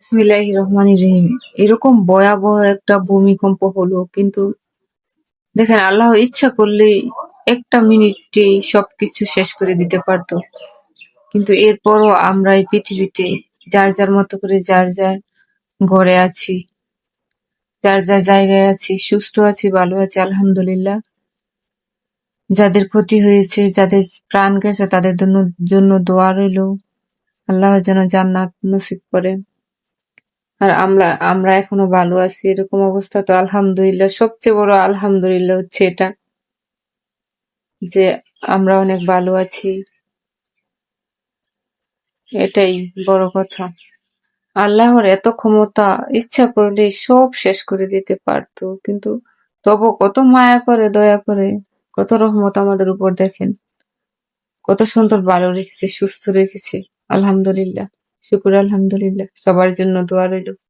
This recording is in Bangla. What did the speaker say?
বিসমিল্লাহির রহমানির রহিম। এরকম ভয়াবহ একটা ভূমিকম্প হলো, কিন্তু দেখেন আল্লাহ ইচ্ছা করলেই একটা মিনিটেই সবকিছু শেষ করে দিতে পারতো। কিন্তু এরপরও আমরা এই পৃথিবীতে যার যার মতো করে যার যার ঘরে আছি, যার যার জায়গায় আছি, সুস্থ আছি, ভালো আছি, আলহামদুলিল্লাহ। যাদের ক্ষতি হয়েছে, যাদের প্রাণ গেছে, তাদের জন্য জন্য দোয়া রইল, আল্লাহ যেন জান্নাত নসিব করে। আর আমরা আমরা এখনো ভালো আছি, এরকম অবস্থা তো আলহামদুলিল্লাহ। সবচেয়ে বড় আলহামদুলিল্লাহ হচ্ছে এটা, যে আমরা অনেক ভালো আছি। এটাই বড় কথা। আল্লাহর এত ক্ষমতা, ইচ্ছা করলে সব শেষ করে দিতে পারতো, কিন্তু তবু কত মায়া করে, দয়া করে, কত রহমত আমাদের উপর। দেখেন কত সুন্দর ভালো রেখেছে, সুস্থ রেখেছে। আলহামদুলিল্লাহ, শুকুর আলহামদুলিল্লাহ। সবার জন্য দোয়া রইল।